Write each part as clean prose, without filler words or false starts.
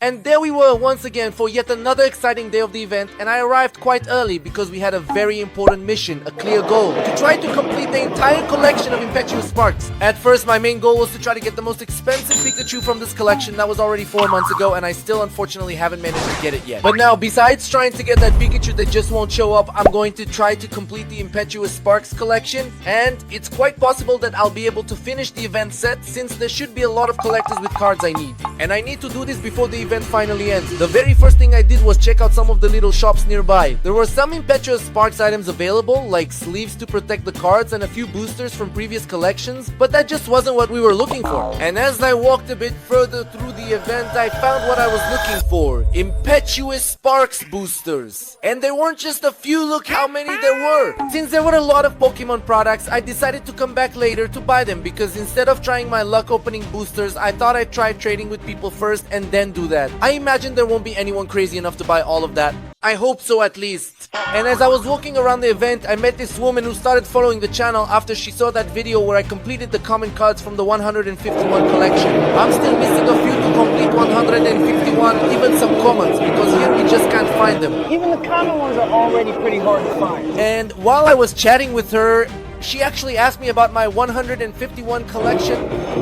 And there we were once again for yet another exciting day of the event, and I arrived quite early because we had a very important mission, a clear goal, to try to complete the entire collection of impetuous sparks. At first, my main goal was to try to get the most expensive Pikachu from this collection. That was already 4 months ago, and I still unfortunately haven't managed to get it yet. But now, besides trying to get that Pikachu that just won't show up, I'm going to try to complete the impetuous sparks collection, and it's quite possible that I'll be able to finish the event set, since there should be a lot of collectors with cards I need. And I need to do this before the event finally ends. The very first thing I did was check out some of the little shops nearby. There were some impetuous sparks items available, like sleeves to protect the cards and a few boosters from previous collections, but that just wasn't what we were looking for. And as I walked a bit further through the event, I found what I was looking for: impetuous sparks boosters. And there weren't just a few, look how many there were. Since there were a lot of Pokemon products, I decided to come back later to buy them, because instead of trying my luck opening boosters, I thought I'd try trading with people first and then do that. I imagine there won't be anyone crazy enough to buy all of that. I hope so, at least. And as I was walking around the event, I met this woman who started following the channel after she saw that video where I completed the common cards from the 151 collection. I'm still missing a few to complete 151, even some commons, because here we just can't find them. Even the common ones are already pretty hard to find. And while I was chatting with her, she actually asked me about my 151 collection.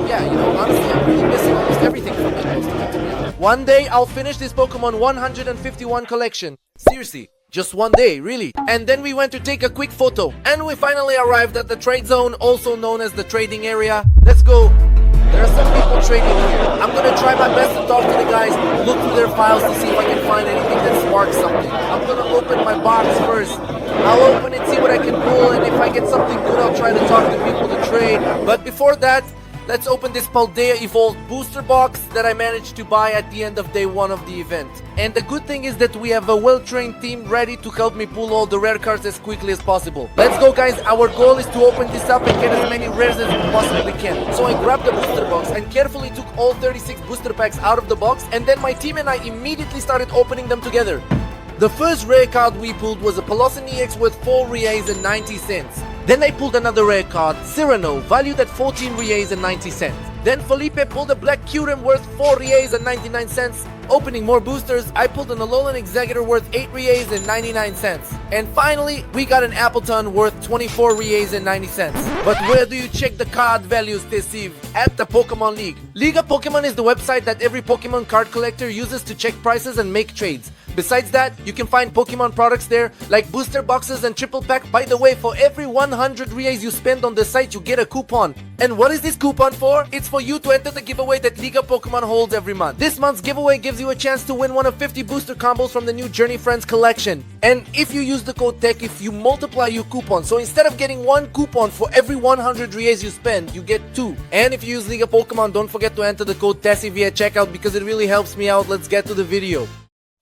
Yeah, you know, honestly, I'm really missing almost everything from it, most of it, to be honest. One day, I'll finish this Pokemon 151 collection. Seriously, just one day, really. And then we went to take a quick photo. And we finally arrived at the trade zone, also known as the trading area. Let's go. There are some people trading here. I'm gonna try my best to talk to the guys, look through their files to see if I can find anything that sparks something. I'm gonna open my box first. I'll open it, see what I can pull, and if I get something good, I'll try to talk to people to trade. But before that, let's open this Paldea Evolved booster box that I managed to buy at the end of day 1 of the event. And the good thing is that we have a well-trained team ready to help me pull all the rare cards as quickly as possible. Let's go, guys. Our goal is to open this up and get as many rares as we possibly can. So I grabbed the booster box and carefully took all 36 booster packs out of the box, and then my team and I immediately started opening them together. The first rare card we pulled was a Pelosin EX worth 4 reais and 90 cents. Then I pulled another rare card, Cyrano, valued at 14 reais and 90 cents. Then Felipe pulled a Black Kyurem worth 4 reais and 99 cents. Opening more boosters, I pulled an Alolan Executor worth 8 reais and 99 cents. And finally, we got an Appleton worth 24 reais and 90 cents. But where do you check the card values this eve? At the Pokemon League. Liga Pokemon is the website that every Pokemon card collector uses to check prices and make trades. Besides that, you can find Pokemon products there, like booster boxes and triple pack. By the way, for every 100 reais you spend on the site, you get a coupon. And what is this coupon for? It's for you to enter the giveaway that Liga Pokemon holds every month. This month's giveaway gives you a chance to win one of 50 booster combos from the new Journey Friends collection. And if you use the code TECHIF, you multiply your coupon. So instead of getting 1 coupon for every 100 reais you spend, you get 2. And if you use Liga Pokemon, don't forget to enter the code TESSIV at checkout, because it really helps me out. Let's get to the video.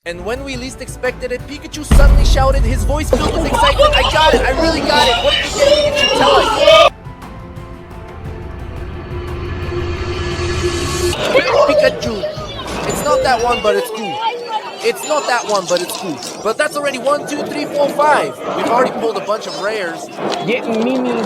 And when we least expected it, Pikachu suddenly shouted, his voice filled with excitement. I got it! I really got it! What did you get, Pikachu? Tell us! Pikachu! It's not that one, but it's cool. It's not that one, but it's cool. But that's already 1, 2, 3, 4, 5. We've already pulled a bunch of rares. Getting Mimi.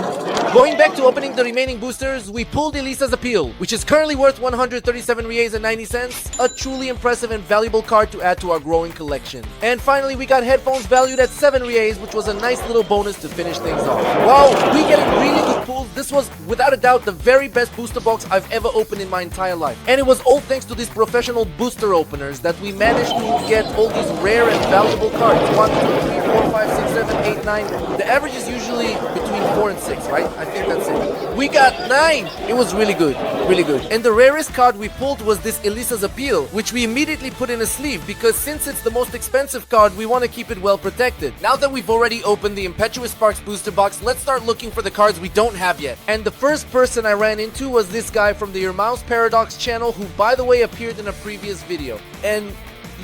Going back to opening the remaining boosters, we pulled Elisa's Appeal, which is currently worth 137 reais and 90 cents. A truly impressive and valuable card to add to our growing collection. And finally, we got headphones valued at 7 reais, which was a nice little bonus to finish things off. Wow, we getting really good pulls. This was, without a doubt, the very best booster box I've ever opened in my entire life. And it was all thanks to these professional booster openers that we managed to get all these rare and valuable cards. 1, 2, 3, 4, 5, 6, 7, 8, 9. The average is usually between 4 and 6, right? I think that's it. We got 9! It was really good. Really good. And the rarest card we pulled was this Elisa's Appeal, which we immediately put in a sleeve, because since it's the most expensive card, we want to keep it well protected. Now that we've already opened the Impetuous Sparks booster box, let's start looking for the cards we don't have yet. And the first person I ran into was this guy from the Your Mouse Paradox channel, who by the way appeared in a previous video. And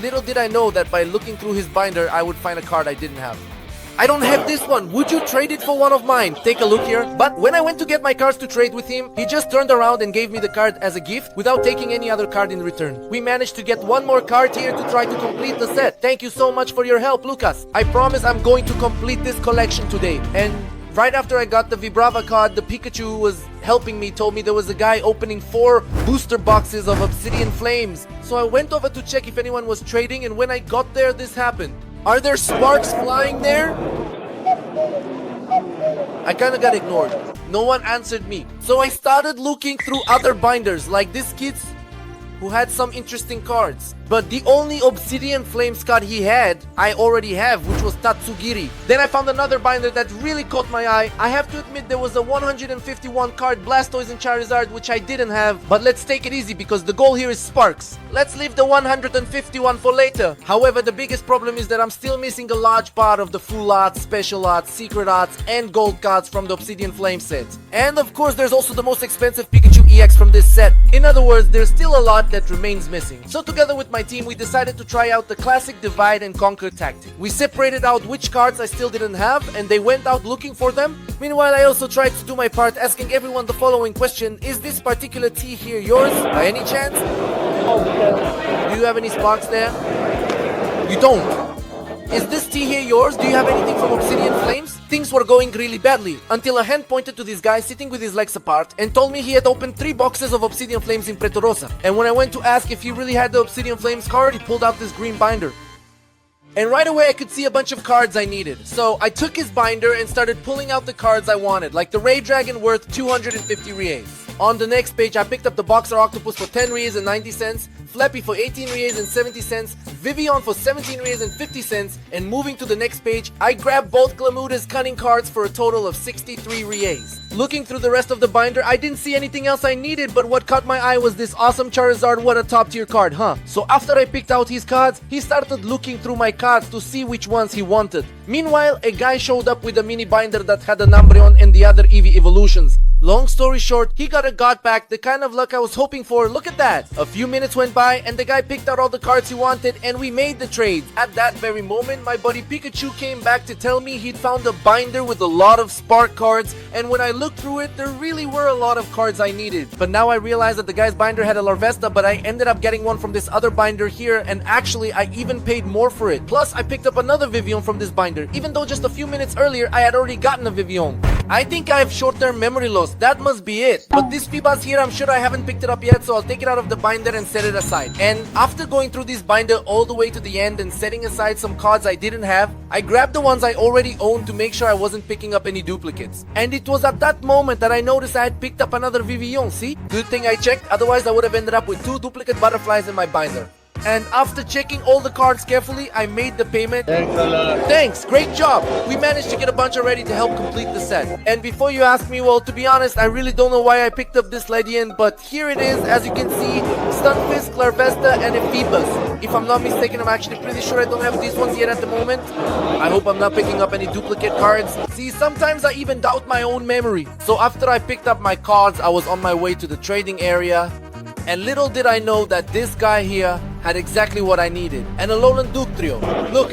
little did I know that by looking through his binder, I would find a card I didn't have. I don't have this one. Would you trade it for one of mine? Take a look here. But when I went to get my cards to trade with him, he just turned around and gave me the card as a gift without taking any other card in return. We managed to get one more card here to try to complete the set. Thank you so much for your help, Lucas. I promise I'm going to complete this collection today. And Right after I got the Vibrava card, the Pikachu who was helping me told me there was a guy opening 4 booster boxes of Obsidian Flames. So I went over to check if anyone was trading, and when I got there, this happened. Are there sparks flying there? I kinda got ignored. No one answered me. So I started looking through other binders, like this kid's who had some interesting cards. But the only Obsidian Flames card he had, I already have, which was Tatsugiri. Then I found another binder that really caught my eye. I have to admit there was a 151 card Blastoise and Charizard, which I didn't have. But let's take it easy because the goal here is Sparks. Let's leave the 151 for later. However, the biggest problem is that I'm still missing a large part of the full arts, special arts, secret arts, and gold cards from the Obsidian Flame set. And of course, there's also the most expensive Pikachu EX from this set. In other words, there's still a lot that remains missing. So together with my team, we decided to try out the classic divide and conquer tactic. We separated out which cards I still didn't have, and they went out looking for them. Meanwhile, I also tried to do my part, asking everyone the following question: is this particular tea here yours, by any chance? Do you have any sparks there? You don't. Is this tea here yours? Do you have anything from Obsidian Flames? Things were going really badly, until a hand pointed to this guy sitting with his legs apart and told me he had opened 3 boxes of Obsidian Flames in Pretorosa. And when I went to ask if he really had the Obsidian Flames card, he pulled out this green binder. And right away I could see a bunch of cards I needed. So I took his binder and started pulling out the cards I wanted, like the Ray Dragon worth 250 Ries. On the next page, I picked up the Boxer Octopus for 10 Ries and 90 cents, Flappy for 18 Ries and 70 cents, Vivian for 17 Ries and 50 cents, and moving to the next page, I grabbed both Glamuda's Cunning cards for a total of 63 Ries. Looking through the rest of the binder, I didn't see anything else I needed, but what caught my eye was this awesome Charizard. What a top tier card, huh? So after I picked out his cards, he started looking through my cards to see which ones he wanted. Meanwhile, a guy showed up with a mini binder that had an Umbreon and the other Eevee evolutions. Long story short, he got a God Pack, the kind of luck I was hoping for. Look at that! A few minutes went by and the guy picked out all the cards he wanted and we made the trade. At that very moment, my buddy Pikachu came back to tell me he'd found a binder with a lot of Spark cards, and when I looked through it, there really were a lot of cards I needed. But now I realized that the guy's binder had a Larvesta, but I ended up getting one from this other binder here, and actually I even paid more for it. Plus, I picked up another Vivian from this binder, even though just a few minutes earlier I had already gotten a Vivian. I think I have short-term memory loss, that must be it. But this Feebas here, I'm sure I haven't picked it up yet, so I'll take it out of the binder and set it aside. And after going through this binder all the way to the end and setting aside some cards I didn't have, I grabbed the ones I already owned to make sure I wasn't picking up any duplicates. And it was at that moment that I noticed I had picked up another Vivian, see? Good thing I checked, otherwise I would have ended up with 2 duplicate butterflies in my binder. And after checking all the cards carefully, I made the payment. Thanks a lot. Thanks, great job! We managed to get a bunch already to help complete the set. And before you ask me, well, to be honest, I really don't know why I picked up this Ledian, but here it is, as you can see, Stunfisk, Larvesta, and a Phoebus. If I'm not mistaken, I'm actually pretty sure I don't have these ones yet at the moment. I hope I'm not picking up any duplicate cards. See, sometimes I even doubt my own memory. So after I picked up my cards, I was on my way to the trading area. And little did I know that this guy here had exactly what I needed. An Alolan Duke trio. Look,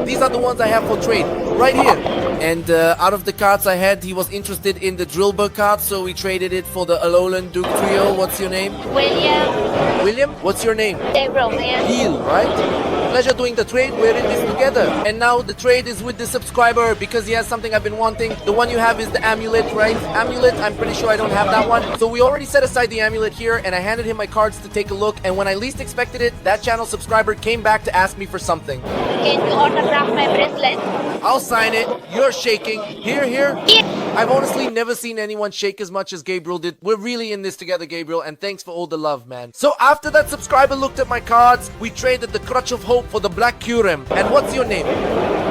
these are the ones I have for trade, right here. And out of the cards I had, he was interested in the Drillbur card, so we traded it for the Alolan Duke trio. What's your name? William. William? What's your name? April, man. Heal, right? Pleasure doing the trade, we're in this together. And now the trade is with the subscriber because he has something I've been wanting. The one you have is the amulet, right? Amulet, I'm pretty sure I don't have that one. So we already set aside the amulet here and I handed him my cards to take a look. And when I least expected it, that channel subscriber came back to ask me for something. Can you autograph my bracelet? I'll sign it. You're shaking. Here. Yeah. I've honestly never seen anyone shake as much as Gabriel did. We're really in this together, Gabriel, and thanks for all the love, man. So after that subscriber looked at my cards, we traded the Crutch of Hope for the Black Curem. And what's your name?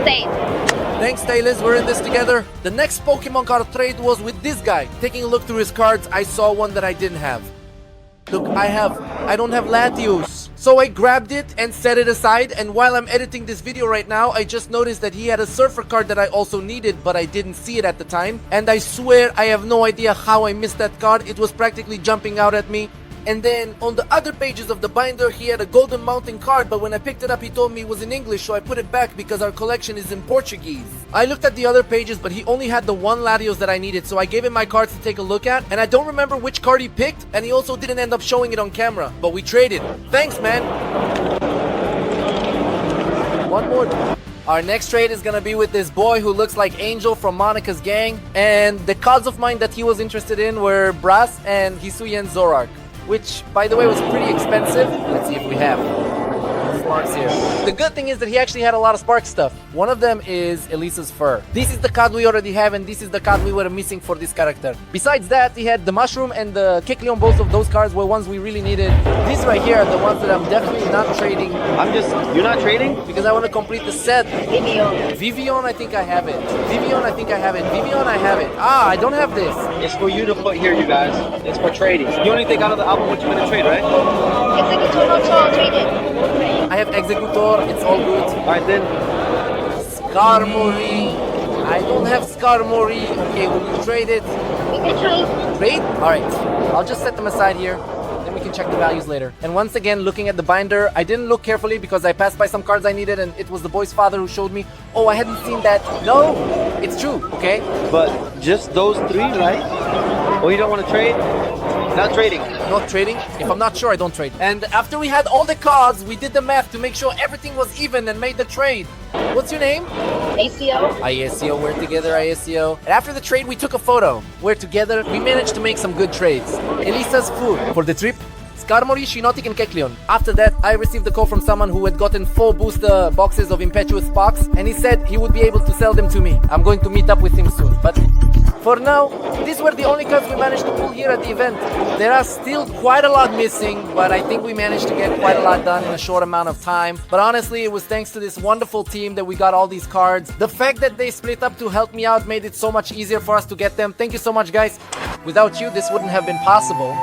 Say. Thanks, Taylors. We're in this together. The next Pokemon card trade was with this guy. Taking a look through his cards, I saw one that I didn't have. Look, I don't have Latios. So I grabbed it and set it aside, and while I'm editing this video right now, I just noticed that he had a Surfer card that I also needed, but I didn't see it at the time. And I swear I have no idea how I missed that card. It was practically jumping out at me. And then on the other pages of the binder, he had a Golden Mountain card, but when I picked it up, he told me it was in English, so I put it back because our collection is in Portuguese. I looked at the other pages, but he only had the one Latios that I needed, so I gave him my cards to take a look at, and I don't remember which card he picked, and he also didn't end up showing it on camera, but we traded. Thanks, man! One more. Our next trade is gonna be with this boy who looks like Angel from Monica's gang. And the cards of mine that he was interested in were Brass and Hisuyen Zorak, which, by the way, was pretty expensive. Let's see if we have Sparks here. The good thing is that he actually had a lot of Spark stuff. One of them is Elisa's fur. This is the card we already have, and this is the card we were missing for this character. Besides that, he had the Mushroom and the Kekleon. Both of those cards were ones we really needed. These right here are the ones that I'm definitely not trading. You're not trading? Because I want to complete the set. Vivian. Vivian, I think I have it. Vivian, I think I have it. Vivian, I have it. Ah, I don't have this. It's for you to put here, you guys. It's for trading. You only take out of the album what you want to trade, right? Executor not traded. I have Executor, it's all good. Alright then. Skarmory. I don't have Skarmory. Okay, will you trade it? Pikachu. Trade? Alright. I'll just set them aside here. Then we can check the values later. And once again, looking at the binder, I didn't look carefully because I passed by some cards I needed and it was the boy's father who showed me. Oh, I hadn't seen that. No, it's true, okay? But just those three, right? Oh, you don't want to trade? Not trading. Not trading? If I'm not sure, I don't trade. And after we had all the cards, we did the math to make sure everything was even and made the trade. What's your name? ACO. ISCO, we're together, ISCO. And after the trade, we took a photo. We're together. We managed to make some good trades. Elisa's food for the trip. Skarmory, Shinotic, and Kekleon. After that, I received a call from someone who had gotten 4 booster boxes of Impetuous Sparks, and he said he would be able to sell them to me. I'm going to meet up with him soon. But for now, these were the only cards we managed to pull here at the event. There are still quite a lot missing, but I think we managed to get quite a lot done in a short amount of time. But honestly, it was thanks to this wonderful team that we got all these cards. The fact that they split up to help me out made it so much easier for us to get them. Thank you so much, guys. Without you, this wouldn't have been possible.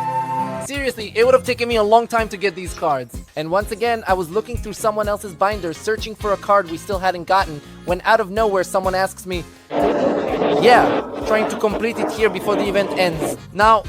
Seriously, it would have taken me a long time to get these cards. And once again, I was looking through someone else's binder, searching for a card we still hadn't gotten, when out of nowhere someone asks me, yeah, trying to complete it here before the event ends. Now,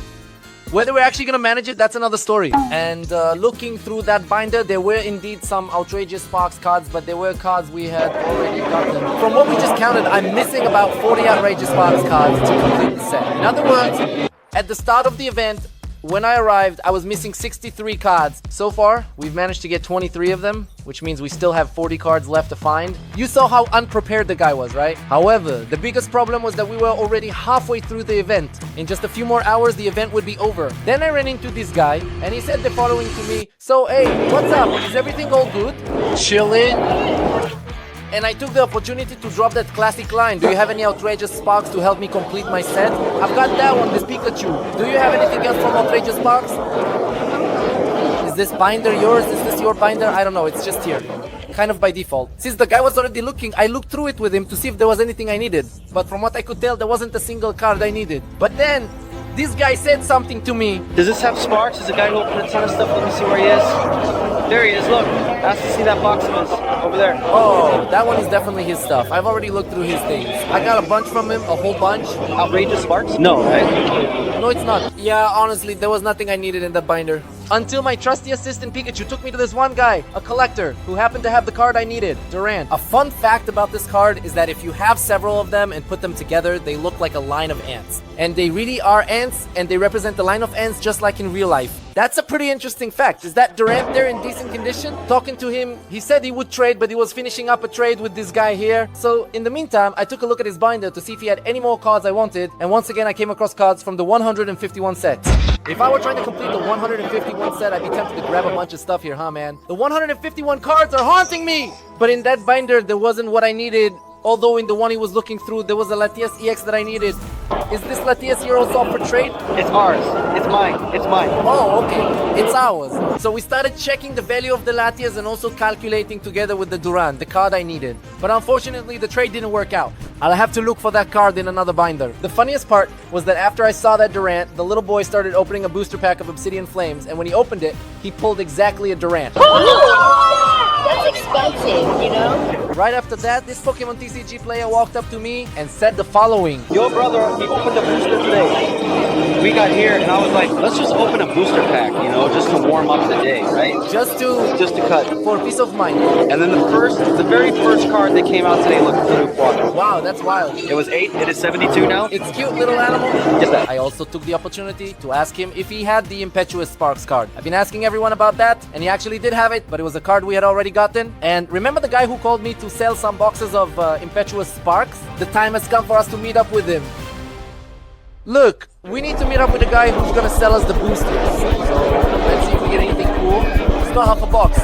whether we're actually gonna manage it, that's another story. And looking through that binder, there were indeed some outrageous Sparks cards, but there were cards we had already gotten. From what we just counted, I'm missing about 40 outrageous Sparks cards to complete the set. In other words, at the start of the event, when I arrived, I was missing 63 cards. So far, we've managed to get 23 of them, which means we still have 40 cards left to find. You saw how unprepared the guy was, right? However, the biggest problem was that we were already halfway through the event. In just a few more hours, the event would be over. Then I ran into this guy, and he said the following to me. So, hey, what's up? Is everything all good? Chillin'? And I took the opportunity to drop that classic line. Do you have any outrageous Sparks to help me complete my set? I've got that one, this Pikachu. Do you have anything else from outrageous Sparks? Is this binder yours? Is this your binder? I don't know, it's just here. Kind of by default. Since the guy was already looking, I looked through it with him to see if there was anything I needed. But from what I could tell, there wasn't a single card I needed. But then, this guy said something to me. Does this have Sparks? Is the guy who opened a ton of stuff? Let me see where he is. There he is, look. Ask to see that box of his. Over there. Oh, that one is definitely his stuff. I've already looked through his things. I got a bunch from him, a whole bunch. Outrageous Sparks? No, right? No, it's not. Yeah, honestly, there was nothing I needed in that binder. Until my trusty assistant Pikachu took me to this one guy, a collector, who happened to have the card I needed, Durant. A fun fact about this card is that if you have several of them and put them together, they look like a line of ants. And they really are ants, and they represent the line of ants just like in real life. That's a pretty interesting fact. Is that Durant there in decent condition? Talking to him, he said he would trade, but he was finishing up a trade with this guy here. So in the meantime, I took a look at his binder to see if he had any more cards I wanted, and once again I came across cards from the 151 set. If I were trying to complete the 151 set, I'd be tempted to grab a bunch of stuff here, huh, man? The 151 cards are haunting me! But in that binder, there wasn't what I needed. Although in the one he was looking through, there was a Latias EX that I needed. Is this Latias here also up for trade? It's ours. It's mine. It's mine. Oh, okay. It's ours. So we started checking the value of the Latias and also calculating together with the Durant, the card I needed. But unfortunately, the trade didn't work out. I'll have to look for that card in another binder. The funniest part was that after I saw that Durant, the little boy started opening a booster pack of Obsidian Flames, and when he opened it, he pulled exactly a Durant. That's expensive, you know? Right after that, this Pokemon TCG player walked up to me and said the following. Your brother, he opened a booster today. We got here, and I was like, let's just open a booster pack, you know, just to warm up the day, right? Just to cut. For peace of mind. And then the very first card that came out today looked Blue Quad. Wow, that's wild. It was 8, it is 72 now. It's cute, little animal. Yes, sir. I also took the opportunity to ask him if he had the Impetuous Sparks card. I've been asking everyone about that, and he actually did have it, but it was a card we had already gotten. And remember the guy who called me to sell some boxes of Impetuous Sparks. The time has come for us to meet up with him. Look, we need to meet up with the guy who's gonna sell us the boosters. So let's see if we get anything cool. It's not half a box,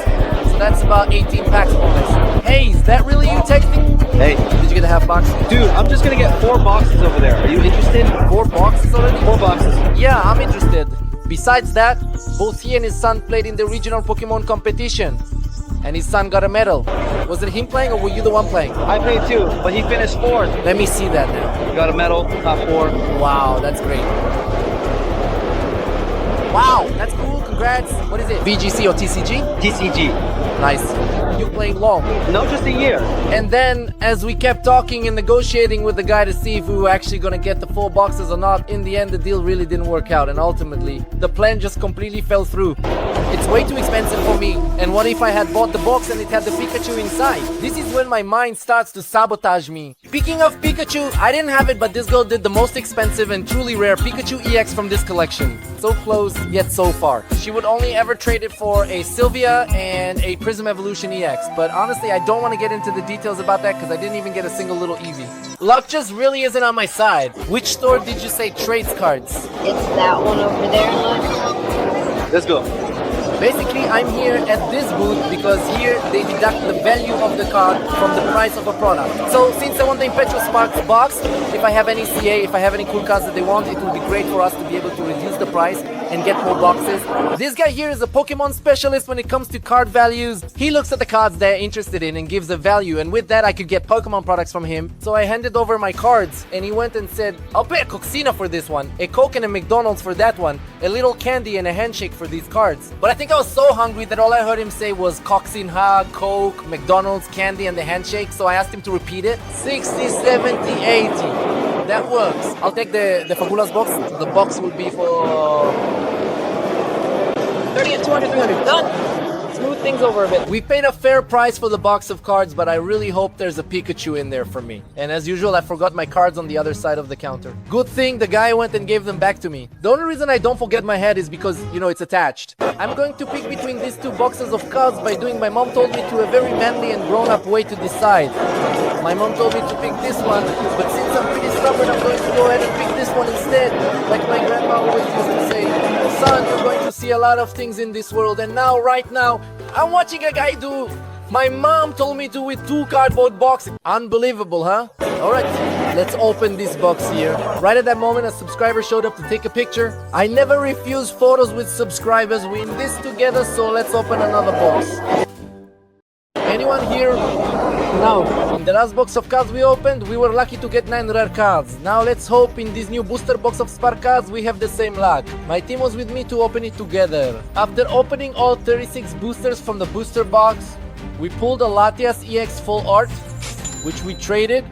so that's about 18 packs more or less. Hey, is that really you texting? Hey, Did you get a half box? dude, I'm just gonna get 4 boxes over there. Are you interested? 4 boxes already? 4 boxes. Yeah, I'm interested. Besides that, both he and his son played in the regional Pokemon competition. And his son got a medal. Was it him playing or were you the one playing? I played too, but he finished 4th. Let me see that now. He got a medal, top 4. Wow, that's great. Wow, that's cool. Congrats. What is it? VGC or TCG? TCG. Nice. You playing long. No, just a year. And then, as we kept talking and negotiating with the guy to see if we were actually gonna get the 4 boxes or not, in the end the deal really didn't work out, and ultimately the plan just completely fell through. It's way too expensive for me, and what if I had bought the box and it had the Pikachu inside? This is when my mind starts to sabotage me. Speaking of Pikachu, I didn't have it, but this girl did the most expensive and truly rare Pikachu EX from this collection. So close, yet so far. She would only ever trade it for a Sylvia and a Prism Evolution EX, but honestly I don't want to get into the details about that because I didn't even get a single little Eevee. Luck just really isn't on my side. Which store did you say trades cards? It's that one over there, look. Let's go. Basically, I'm here at this booth because here they deduct the value of the card from the price of a product. So since I want the Impetuous Sparks box, if I have any CA, if I have any cool cards that they want, it will be great for us to be able to reduce the price and get more boxes. This guy here is a Pokemon specialist when it comes to card values. He looks at the cards they're interested in and gives a value, and with that I could get Pokemon products from him. So I handed over my cards and he went and said, I'll pay a Coxina for this one, a Coke and a McDonald's for that one, a little candy and a handshake for these cards. But I think I was so hungry that all I heard him say was Coxinha, Coke, McDonald's, candy and the handshake, so I asked him to repeat it. 60, 70, 80. That works. I'll take the Fabulas box. The box will be for 30 and 200, 300. Done! Smooth things over a bit. We paid a fair price for the box of cards, but I really hope there's a Pikachu in there for me. And as usual, I forgot my cards on the other side of the counter. Good thing the guy went and gave them back to me. The only reason I don't forget my head is because, you know, it's attached. I'm going to pick between these 2 boxes of cards by doing my mom told me to a very manly and grown-up way to decide. My mom told me to pick this one, but since I'm pretty stubborn, I'm going to go ahead and pick this one instead. Like my grandma always used to say, son, you're going to see a lot of things in this world, and now, right now, I'm watching a guy do. My mom told me to with 2 cardboard boxes. Unbelievable, huh? Alright, let's open this box here. Right at that moment, a subscriber showed up to take a picture. I never refuse photos with subscribers. We're in this together, so let's open another box. Anyone here? No. In the last box of cards we opened, we were lucky to get 9 rare cards. Now let's hope in this new booster box of Spark cards we have the same luck. My team was with me to open it together. After opening all 36 boosters from the booster box, we pulled a Latias EX full art, which we traded,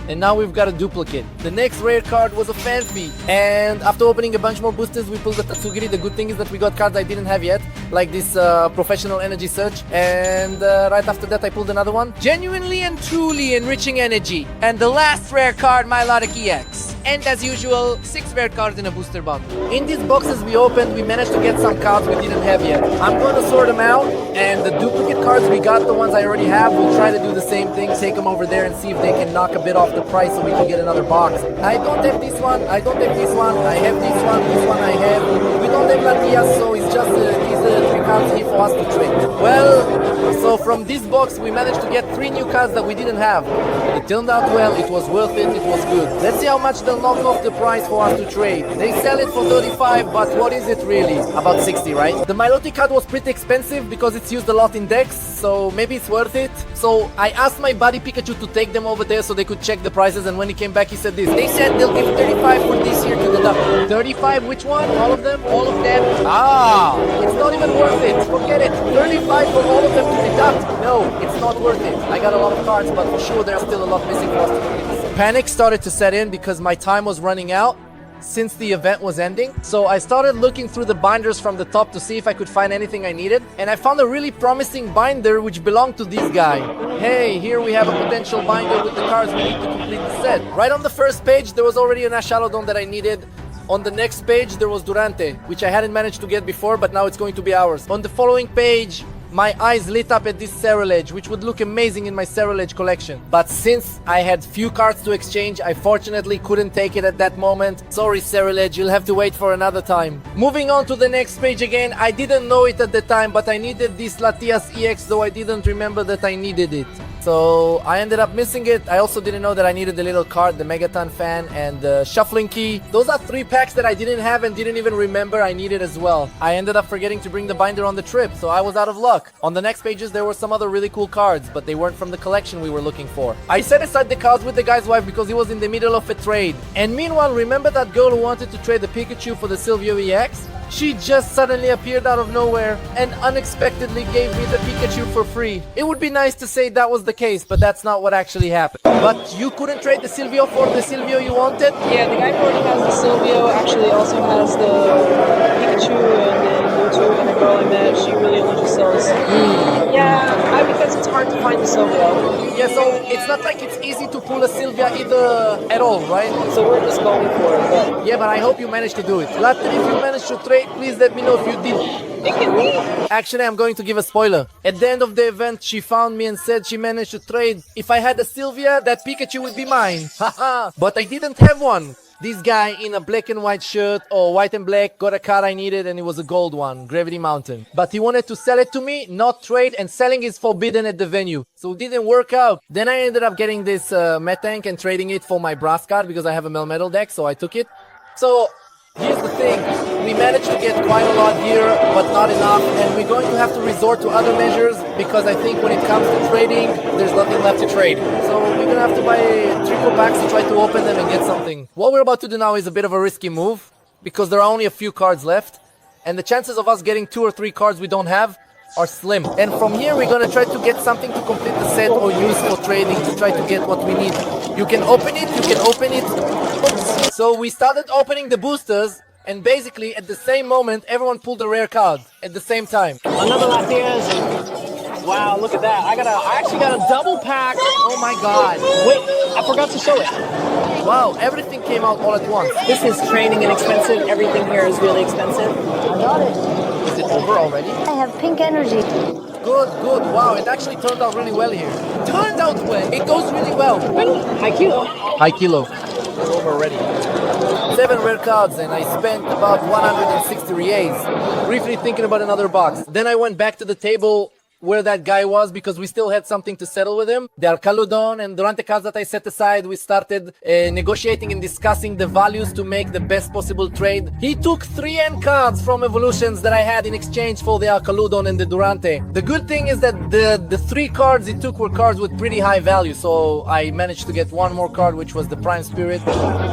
and now we've got a duplicate. The next rare card was a Fanfi, and after opening a bunch more boosters we pulled a Tatsugiri. The good thing is that we got cards I didn't have yet, like this Professional Energy Search, and right after that I pulled another one. Genuinely and truly enriching energy. And the last rare card, Milotic EX. And as usual, 6 rare cards in a booster box. In these boxes we opened, we managed to get some cards we didn't have yet. I'm going to sort them out, and the duplicate cards we got, the ones I already have, we'll try to do the same thing, take them over there and see if they can knock a bit off the price so we can get another box. I don't have this one, I don't have this one, I have this one I have. We don't have Latias, so it's just these 3 cards here for us to trade. Well, so from this box we managed to get 3 new cards that we didn't have. It turned out well, it was worth it, it was good. Let's see how much they'll knock off the price for us to trade. They sell it for 35, but what is it really? About 60, right? The Milotic card was pretty expensive because it's used a lot in decks, so maybe it's worth it. So I asked my buddy Pikachu to take them over there so they could check the prices, and when he came back he said this. They said they'll give 35 for this here to deduct. 35? Which one? All of them? All of them? Ah! It's not even worth it. Forget it. 35 for all of them to deduct? No, it's not worth it. I got a lot of cards, but for sure there's still a lot missing for us to complete. Panic started to set in because my time was running out since the event was ending. So I started looking through the binders from the top to see if I could find anything I needed, and I found a really promising binder which belonged to this guy. Hey, here we have a potential binder with the cards we need to complete the set. Right on the first page there was already an Ashalodon that I needed. On the next page there was Durante, which I hadn't managed to get before, but now it's going to be ours. On the following page my eyes lit up at this Cerulege, which would look amazing in my Cerulege collection. But since I had few cards to exchange, I fortunately couldn't take it at that moment. Sorry Cerulege, you'll have to wait for another time. Moving on to the next page again, I didn't know it at the time, but I needed this Latias EX, though I didn't remember that I needed it. So I ended up missing it. I also didn't know that I needed the little card, the Megaton fan, and the Shuffling Key. Those are 3 packs that I didn't have and didn't even remember I needed as well. I ended up forgetting to bring the binder on the trip, so I was out of luck. On the next pages there were some other really cool cards, but they weren't from the collection we were looking for. I set aside the cards with the guy's wife because he was in the middle of a trade. And meanwhile, remember that girl who wanted to trade the Pikachu for the Silvio EX? She just suddenly appeared out of nowhere and unexpectedly gave me the Pikachu for free. It would be nice to say that was the case, but that's not what actually happened. But you couldn't trade the Silvio for the Silvio you wanted? Yeah, the guy who already has the Silvio actually also has the Pikachu and the Mewtwo, and the girl I met, she really only just sells. Yeah, because it's hard to find the Silvio. Yeah, so it's not like it's easy to pull a Sylvia either at all, right? So we're just going for it. But Yeah, but I hope you managed to do it. Later, if you managed to trade, please let me know if you did. it can be. Actually, I'm going to give a spoiler. At the end of the event, she found me and said she managed to trade. If I had a Sylvia, that Pikachu would be mine. Haha. But I didn't have one. This guy in a black and white shirt, or white and black, got a card I needed and it was a gold one, Gravity Mountain. But he wanted to sell it to me, not trade, and selling is forbidden at the venue. So it didn't work out. Then I ended up getting this Metank and trading it for my brass card because I have a Melmetal deck, so I took it. So here's the thing, we managed to get quite a lot here, but not enough, and we're going to have to resort to other measures because I think when it comes to trading, there's nothing left to trade. So we're gonna have to buy 3 packs to try to open them and get something. What we're about to do now is a bit of a risky move because there are only a few cards left, and the chances of us getting 2 or 3 cards we don't have are slim. And from here we're gonna try to get something to complete the set or use for trading to try to get what we need. You can open it, you can open it. Oops. So we started opening the boosters, and basically at the same moment everyone pulled a rare card at the same time. Another Latias. Wow, look at that. I actually got a double pack. Oh my god. Wait, I forgot to show it. Wow, everything came out all at once. This is training and expensive. Everything here is really expensive. I got it. Is it over already? I have pink energy. Good, good. Wow, it actually turned out really well here. Turned out well. It goes really well. High kilo. High kilo. It's over already. 7 rare cards and I spent about 160 reais. Briefly thinking about another box. Then I went back to the table where that guy was because we still had something to settle with him. The Arcaludon and Durante cards that I set aside, we started negotiating and discussing the values to make the best possible trade. He took 3 end cards from Evolutions that I had in exchange for the Arcaludon and the Durante. The good thing is that the 3 cards he took were cards with pretty high value, so I managed to get 1 more card, which was the Prime Spirit,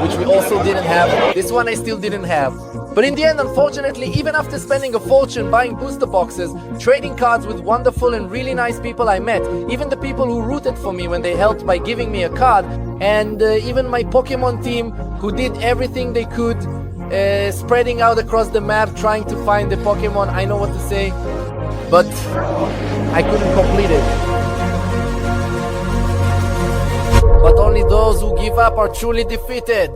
which we also didn't have. This one I still didn't have. But in the end, unfortunately, even after spending a fortune buying booster boxes, trading cards with wonderful and really nice people I met, even the people who rooted for me when they helped by giving me a card, and even my Pokemon team who did everything they could, spreading out across the map trying to find the Pokemon, I know what to say, but I couldn't complete it. But only those who give up are truly defeated.